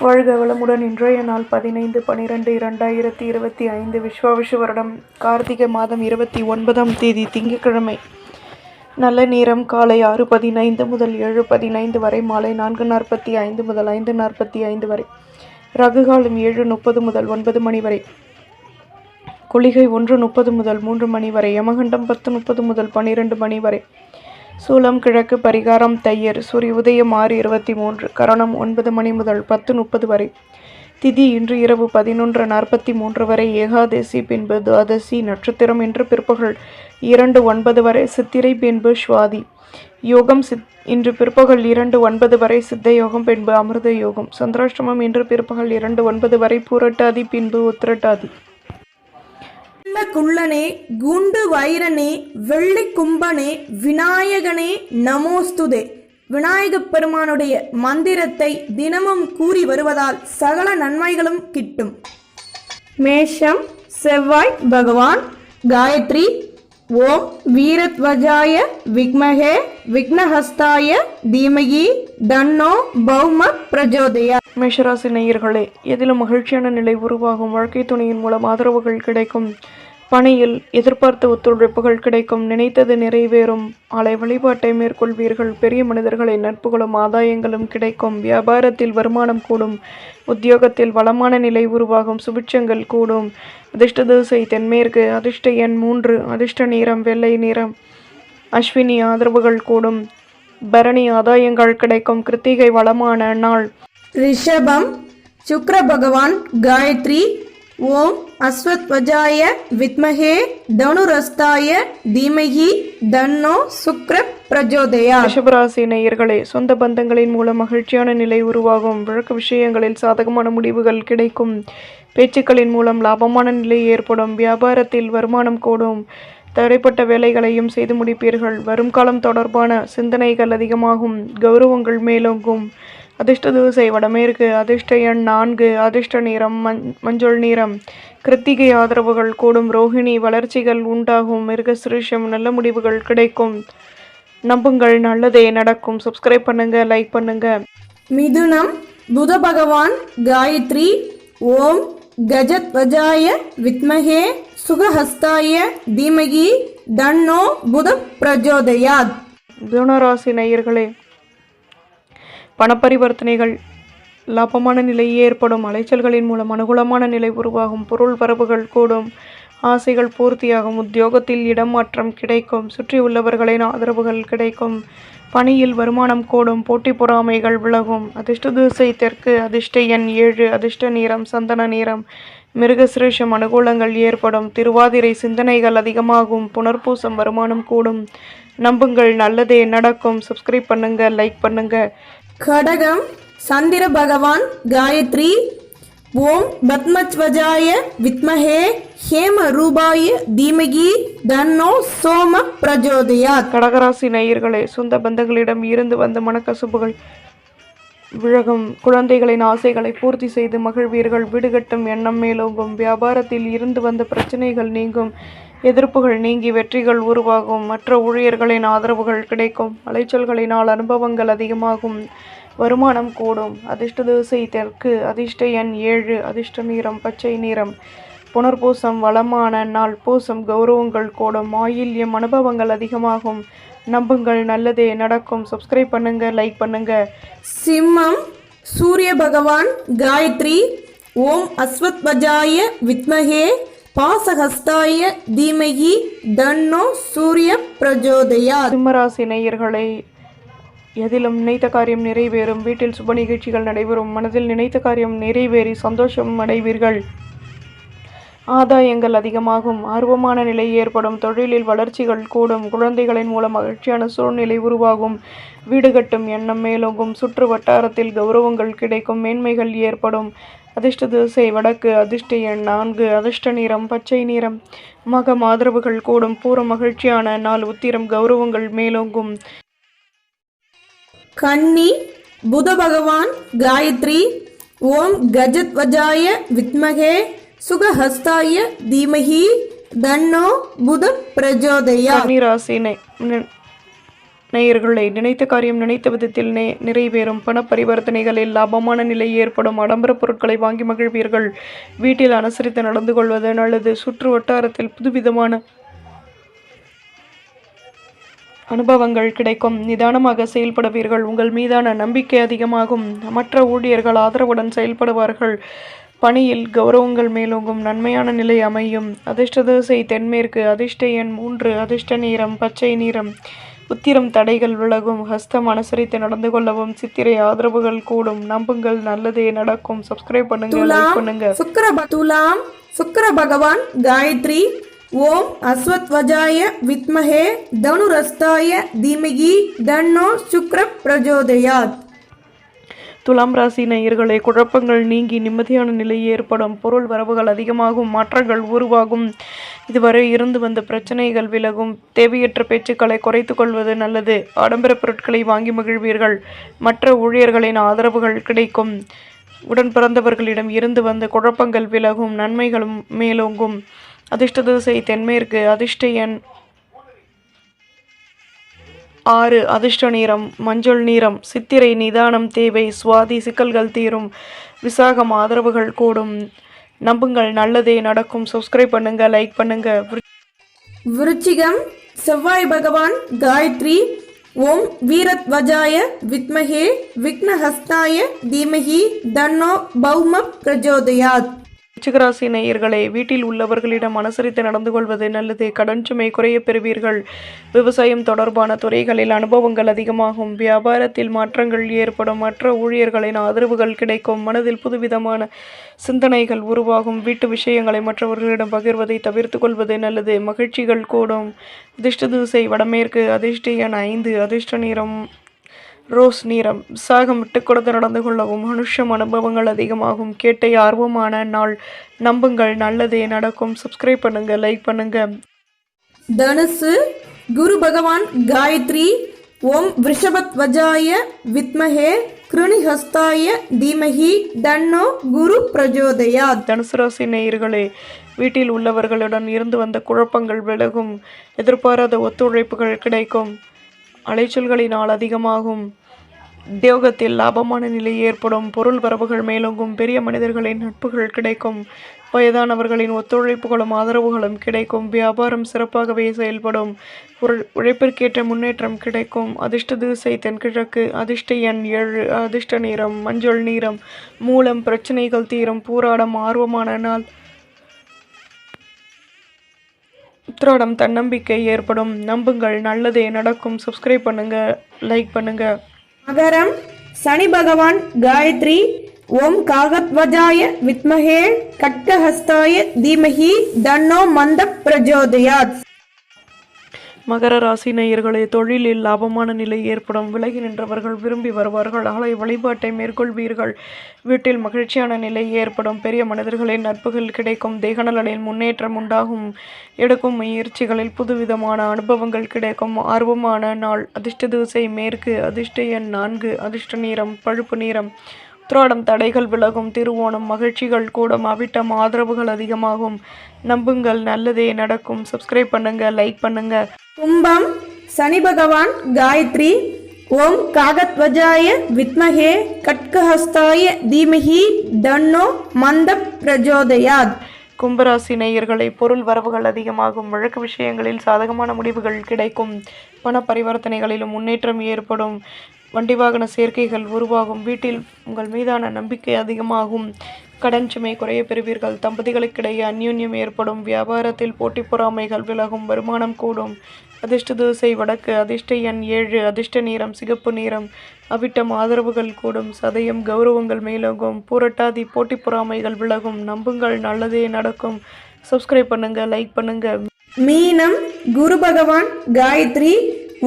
வாழ்க வளமுடன். இன்றைய நாள் 15/12/2025 விஸ்வாவசு வருடம் கார்த்திகை மாதம் 29ஆம் தேதி திங்கட்கிழமை. நல்ல நேரம் காலை 6:15 முதல் 7:15 வரை, மாலை 4:45 முதல் 5:45 வரை, ரகுகாலம் 7:30 முதல் 9 மணி வரை, குளிகை 1:30 முதல் 3 மணி வரை, யமகண்டம் 10:30 முதல் 12 மணி வரை, சூலம் கிழக்கு, பரிகாரம் தையர், சூரிய உதயம் 6:23, கரணம் 9 மணி முதல் 10:30 வரை, திதி இன்று இரவு 11:43 வரை, ஏகாதசி பின்பு துவாதசி, நட்சத்திரம் இன்று பிற்பகல் 2:09 வரை, சித்திரை பின்பு சுவாதி, யோகம் இன்று பிற்பகல் 2:09 வரை, சித்த யோகம் பின்பு அமிர்த யோகம், சந்திராஷ்டமம் இன்று பிற்பகல் 2:09 வரை, பூரட்டாதி பின்பு உத்திரட்டாதி. குள்ளனே, குண்டு வைரனே, வெள்ளி கும்பனே, விநாயகனே நமோஸ்துதே. விநாயகப் பெருமானுடைய மந்திரத்தை தினமும் கூறி வருவதால் சகல நன்மைகளும் கிட்டும். மேஷம், செவ்வாய் பகவான். காயத்ரி. ஓம் வீரத்வஜாய விக்மஹே விக்னஹஸ்தாய தீமகி தன்னோ பௌம பிரஜோதயா. மேஷராசி நேயர்களே, எதிலும் மகிழ்ச்சியான நிலை உருவாகும். வாழ்க்கை துணையின் மூலம் ஆதரவுகள் கிடைக்கும். பணியில் எதிர்பார்த்த ஒத்துழைப்புகள் கிடைக்கும். நினைத்தது நிறைவேறும். ஆலய வழிபாட்டை மேற்கொள்வீர்கள். பெரிய மனிதர்களின் நட்புகளும் ஆதாயங்களும் கிடைக்கும். வியாபாரத்தில் வருமானம் கூடும். உத்தியோகத்தில் வளமான நிலை உருவாகும். சுபிட்சங்கள் கூடும். அதிர்ஷ்ட திசை தென்மேற்கு. அதிர்ஷ்ட எண் 3. அதிர்ஷ்ட நிறம் வெள்ளை நிறம். அஸ்வினி ஆதரவுகள் கூடும். பரணி ஆதாயங்கள் கிடைக்கும். கிருத்திகை வளமான நாள். ரிஷபம், சுக்ர பகவான். காயத்ரி. ஓம் அஸ்வத்வஜாய வித்மஹே தனுரஸ்தாய தீமகி தன்னோ சுக்ர பிரஜோதயா. ரிஷபராசி நேயர்களே, சொந்த பந்தங்களின் மூலம் மகிழ்ச்சியான நிலை உருவாகும். வழக்கு விஷயங்களில் சாதகமான முடிவுகள் கிடைக்கும். பேச்சுக்களின் மூலம் லாபமான நிலை ஏற்படும். வியாபாரத்தில் வருமானம் கூடும். தடைப்பட்ட வேலைகளையும் செய்து முடிப்பீர்கள். வரும் காலம் தொடர்பான சிந்தனைகள் அதிகமாகும். கௌரவங்கள் மேலோங்கும். அதிர்ஷ்ட திசை வடமேற்கு. அதிர்ஷ்ட எண் 4. அதிர்ஷ்ட நிறம் மஞ்சள் நிறம். கிருத்திகை ஆதரவுகள் கூடும். ரோஹிணி வளர்ச்சிகள் உண்டாகும். மிருகசிருஷம் நல்ல முடிவுகள் கிடைக்கும். நம்புங்கள், நல்லதே நடக்கும். சப்ஸ்கிரைப் பண்ணுங்க, லைக் பண்ணுங்க. மிதுனம், புத பகவான். காயத்ரி. ஓம் கஜத்வஜாய வித்மஹே சுகஹஸ்தாய தீமகி தன்னோ புத பிரஜோதயாத். மிதுனராசி நேயர்களே, பணப்பரிவர்த்தனைகள் லாபமான நிலை ஏற்படும். அலைச்சல்களின் மூலம் அனுகூலமான நிலை உருவாகும். பொருள் வரவுகள் கூடும். ஆசைகள் பூர்த்தியாகும். உத்தியோகத்தில் இடமாற்றம் கிடைக்கும். சுற்றியுள்ளவர்களின் ஆதரவுகள் கிடைக்கும். பணியில் வருமானம் கூடும். போட்டி பொறாமைகள் விலகும். அதிர்ஷ்ட திசை தெற்கு. அதிர்ஷ்ட எண் 7. அதிர்ஷ்ட நிறம் சந்தன நிறம். மிருகசிருஷம் அனுகூலங்கள் ஏற்படும். திருவாதிரை சிந்தனைகள் அதிகமாகும். புனர்பூசம் வருமானம் கூடும். நம்புங்கள், நல்லதே நடக்கும். சப்ஸ்கிரைப் பண்ணுங்க, லைக் பண்ணுங்க. கடகம், சந்திர பகவான். காயத்ரி. ஓம் பத்மத்வஜாய வித்மஹே ஹேம ரூபாய தீமகி தன்னோ சோம பிரஜோதயாத். கடகராசி நேயர்களே, சொந்த பந்தங்களிடம் இருந்து வந்த மனக்கசுப்புகள் விலகும். குழந்தைகளின் ஆசைகளை பூர்த்தி செய்து மகிழ்வீர்கள். வீடு கட்டும் எண்ணம் மேலோங்கும். வியாபாரத்தில் இருந்து வந்த பிரச்சனைகள் நீங்கும். எதிர்ப்புகள் நீங்கி வெற்றிகள் உருவாகும். மற்ற ஊழியர்களின் ஆதரவுகள் கிடைக்கும். அலைச்சல்களினால் அனுபவங்கள் அதிகமாகும். வருமானம் கூடும். அதிர்ஷ்ட திசை தெற்கு. அதிர்ஷ்ட எண் 7. அதிர்ஷ்ட நிறம் பச்சை நிறம். புனர்பூசம் வளமான நாள். பூசம் கௌரவங்கள் கூடும். ஆயில்யம் அனுபவங்கள் அதிகமாகும். நம்புங்கள், நல்லதே நடக்கும். சப்ஸ்கிரைப் பண்ணுங்க, லைக் பண்ணுங்க. சிம்மம், சூரிய பகவான். காயத்ரி. ஓம் அஸ்வத்வஜாய வித்மஹே பாசஹஸ்தாய தீமகி தன்னோ சூரிய பிரஜோதயா. சிம்மராசி நேயர்களை, எதிலும் நினைத்த காரியம் நிறைவேறும். வீட்டில் சுப நிகழ்ச்சிகள் நடைபெறும். மனதில் நினைத்த காரியம் நிறைவேறி சந்தோஷம் அடைவீர்கள். ஆதாயங்கள் அதிகமாகும். ஆர்வமான நிலை ஏற்படும். தொழிலில் வளர்ச்சிகள் கூடும். குழந்தைகளின் மூலம் மகிழ்ச்சியான சூழ்நிலை உருவாகும். வீடு கட்டும் எண்ணம் மேலோங்கும். சுற்று வட்டாரத்தில் கௌரவங்கள் கிடைக்கும். மேன்மைகள் ஏற்படும். அதிர்ஷ்ட திசை வடக்கு. அதிர்ஷ்ட எண் 4. அதிர்ஷ்ட நிறம் பச்சை நிறம். மகம் ஆதரவுகள் கூடும். பூரம் மகிழ்ச்சியான நாள். உத்திரம் கௌரவங்கள் மேலோங்கும். கன்னி, புத பகவான். காயத்ரி. ஓம் கஜத்வஜாய வித்மஹே சுகஹஸ்தாய தீமஹி தன்னோ புத பிரஜோதயா. கன்னிராசி நேயர்களை நினைத்த காரியம் நினைத்த விதத்தில் நிறைவேறும். பண பரிவர்த்தனைகளில் லாபமான நிலை ஏற்படும். ஆடம்பர பொருட்களை வாங்கி மகிழ்வீர்கள். வீட்டில் அனுசரித்து நடந்து கொள்வது நல்லது. சுற்று வட்டாரத்தில் புதுவிதமான அனுபவங்கள் கிடைக்கும். நிதானமாக செயல்படுவீர்கள். உங்கள் மீதான நம்பிக்கை அதிகமாகும். மற்ற ஊழியர்கள் ஆதரவுடன் செயல்படுவார்கள். பணியில் கௌரவங்கள் மேலோங்கும். நன்மையான நிலை அமையும். அதிர்ஷ்ட திசை தென்மேற்கு. அதிர்ஷ்ட எண் 3. அதிர்ஷ்ட நிறம் பச்சை நிறம். உத்திரம் தடைகள் விலகும். ஹஸ்தம் அனுசரித்து நடந்து கொள்ளவும். சித்திரை ஆதரவுகள் கூடும். நம்புங்கள், நல்லதே நடக்கும். சப்ஸ்கிரைப் பண்ணுங்க, லைக் பண்ணுங்க. துலாம் சுக்கிர பகவான் காயத்ரி. ஓம் அஸ்வத்வஜாய வித்மஹே தனுரஸ்தாய தீமகி தன்னோ சுக்ர பிரஜோதயாத். துலாம் ராசி நேயர்களே, குழப்பங்கள் நீங்கி நிம்மதியான நிலை ஏற்படும். பொருள் வரவுகள் அதிகமாகும். மாற்றங்கள் உருவாகும். இதுவரை இருந்து வந்த பிரச்சனைகள் விலகும். தேவையற்ற பேச்சுக்களை குறைத்து கொள்வது நல்லது. ஆடம்பர பொருட்களை வாங்கி மகிழ்வீர்கள். மற்ற ஊழியர்களின் ஆதரவுகள் கிடைக்கும். உடன் பிறந்தவர்களிடம் இருந்து வந்த குழப்பங்கள் விலகும். நன்மைகளும் மேலோங்கும். அதிர்ஷ்ட திசை தென்மேற்கு. அதிர்ஷ்ட எண் 6. அதிர்ஷ்ட நிறம் மஞ்சள் நிறம். சித்திரை நிதானம் தேவை. சுவாதி சிக்கல்கள் தீரும். விசாகம் ஆதரவுகள் கூடும். நம்புங்கள், நல்லதே நடக்கும். சப்ஸ்கிரைப் பண்ணுங்க, லைக் பண்ணுங்க. விருச்சிகம் செவ்வாய் பகவான் காயத்ரி. ஓம் வீரத்வஜாய வித்மஹே விக்னஹஸ்தாய தீமஹி தன்னோ பௌம பிரஜோதயாத். விருச்சிகராசி நேயர்களே, வீட்டில் உள்ளவர்களிடம் அனுசரித்து நடந்து கொள்வது நல்லது. கடன் சுமை குறைய பெறுவீர்கள். விவசாயம் தொடர்பான துறைகளில் அனுபவங்கள் அதிகமாகும். வியாபாரத்தில் மாற்றங்கள் ஏற்படும். மற்ற ஊழியர்களின் ஆதரவுகள் கிடைக்கும். மனதில் புதுவிதமான சிந்தனைகள் உருவாகும். வீட்டு விஷயங்களை மற்றவர்களிடம் பகிர்வதை தவிர்த்து கொள்வது நல்லது. மகிழ்ச்சிகள் கூடும். அதிர்ஷ்ட திசை வடமேற்கு. அதிர்ஷ்ட எண் 5. அதிர்ஷ்ட நிறம் ரோஸ் நிறம். விசாகம் விட்டு கொடுத்து நடந்து கொள்ளவும். மனுஷம் அனுபவங்கள் அதிகமாகும். கேட்டை ஆர்வமான நாள். நம்புங்கள், நல்லதே நடக்கும். சப்ஸ்கிரைப் பண்ணுங்க, லைக் பண்ணுங்க. தனுசு குரு பகவான் காயத்ரி. ஓம் விருஷபத்வஜாய வித்மஹே கிருணிஹஸ்தாய தீமஹி தன்னோ குரு பிரஜோதயாத். தனுசு ராசி நேயர்களே, வீட்டில் உள்ளவர்களுடன் இருந்து வந்த குழப்பங்கள் விலகும். எதிர்பாராத ஒத்துழைப்புகள் கிடைக்கும். அலைச்சல்களினால் அதிகமாகும். உத்தியோகத்தில் லாபமான நிலை ஏற்படும். பொருள் வரவுகள் மேலோங்கும். பெரிய மனிதர்களின் நட்புகள் கிடைக்கும். வயதானவர்களின் ஒத்துழைப்புகளும் ஆதரவுகளும் கிடைக்கும். வியாபாரம் சிறப்பாகவே செயல்படும். உழைப்பிற்கேற்ற முன்னேற்றம் கிடைக்கும். அதிர்ஷ்ட திசை தென்கிழக்கு. அதிர்ஷ்ட எண் 7. அதிர்ஷ்ட நிறம் மஞ்சள் நிறம். மூலம் பிரச்சனைகள் தீரும். பூராடம் ஆர்வமான நாள். உத்திராடம் தன்னம்பிக்கை ஏற்படும். நம்புங்கள், நல்லதே நடக்கும். சப்ஸ்கிரைப் பண்ணுங்க, லைக் பண்ணுங்க. மகரம் சனி பகவான் காயத்ரி. ஓம் காகத்வஜாய வித்மஹே கட்கஹஸ்தாய தீமஹி தன்னோ மந்த பிரஜோதயாத். மகர ராசி நேயர்களே, தொழிலில் லாபமான நிலை ஏற்படும். விலகி நின்றவர்கள் விரும்பி வருவார்கள். ஆலய வழிபாட்டை மேற்கொள்வீர்கள். வீட்டில் மகிழ்ச்சியான நிலை ஏற்படும். பெரிய மனிதர்களின் நட்புகள் கிடைக்கும். தேகநலனில் முன்னேற்றம் உண்டாகும். எடுக்கும் முயற்சிகளில் புதுவிதமான அனுபவங்கள் கிடைக்கும். ஆர்வமான நாள். அதிர்ஷ்ட திசை மேற்கு. அதிர்ஷ்ட எண் 4. அதிர்ஷ்ட நிறம் பழுப்பு நிறம். உத்திராடம் தடைகள் விலகும். திருவோணம் மகிழ்ச்சிகள் கூடும். அவிட்டம் ஆதரவுகள் அதிகமாகும். நம்புங்கள், நல்லதே நடக்கும். சப்ஸ்கிரைப் பண்ணுங்க, லைக் பண்ணுங்க. கும்பம் சனி பகவான் காயத்ரி. ஓம் காகத்வஜாய வித்மஹே கட்கஹஸ்தாய தீமஹி தன்னோ மந்த பிரஜோதயாத். கும்பராசி நேயர்களை, பொருள் வரவுகள் அதிகமாகும். வழக்கு விஷயங்களில் சாதகமான முடிவுகள் கிடைக்கும். பண பரிவர்த்தனைகளிலும் முன்னேற்றம் ஏற்படும். வண்டி வாகன சேர்க்கைகள் உருவாகும். வீட்டில் உங்கள் மீதான நம்பிக்கை அதிகமாகும். கடன் சுமை குறைய பெறுவீர்கள். தம்பதிகளுக்கிடையே அந்யோன்யம் ஏற்படும். வியாபாரத்தில் போட்டி பொறாமைகள் விலகும். வருமானம் கூடும். அதிர்ஷ்ட திசை வடக்கு. அதிர்ஷ்ட எண் 7. அதிர்ஷ்ட நிறம் சிகப்பு நிறம். அவிட்டம் ஆதரவுகள் கூடும். சதயம் கௌரவங்கள் மேலோங்கும். பூரட்டாதி போட்டி பொறாமைகள் விலகும். நம்புங்கள், நல்லதே நடக்கும். சப்ஸ்கிரைப் பண்ணுங்க, லைக் பண்ணுங்க. மீனம் குரு பகவான் காயத்ரி.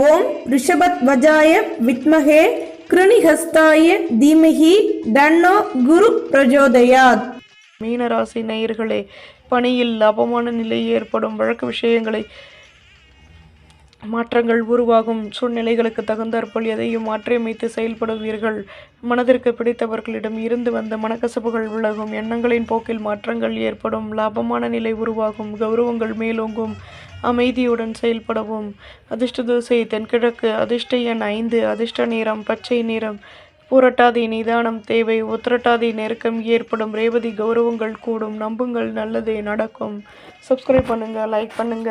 ஓம் ரிஷபத்வஜாய வித்மஹே கிருணிஹஸ்தாய தீமஹி தன்னோ குரு பிரஜோதயாத். மீனராசி நேயர்களே, பணியில் லாபமான நிலை ஏற்படும். வழக்கு விஷயங்களை மாற்றங்கள் உருவாகும். சூழ்நிலைகளுக்கு தகுந்தாற்போல் எதையும் மாற்றியமைத்து செயல்படுவீர்கள். மனதிற்கு பிடித்தவர்களிடம் இருந்து வந்த மனக்கசப்புகள் விலகும். எண்ணங்களின் போக்கில் மாற்றங்கள் ஏற்படும். லாபமான நிலை உருவாகும். கௌரவங்கள் மேலோங்கும். அமைதியுடன் செயல்படவும். அதிர்ஷ்ட திசை தென்கிழக்கு. அதிர்ஷ்ட எண் 5. அதிர்ஷ்ட நிறம் பச்சை நிறம். பூரட்டாதி நிதானம் தேவை. உத்திரட்டாதி நெருக்கம் ஏற்படும். ரேவதி கௌரவங்கள் கூடும். நம்புங்கள், நல்லதே நடக்கும். சப்ஸ்கிரைப் பண்ணுங்க, லைக் பண்ணுங்க,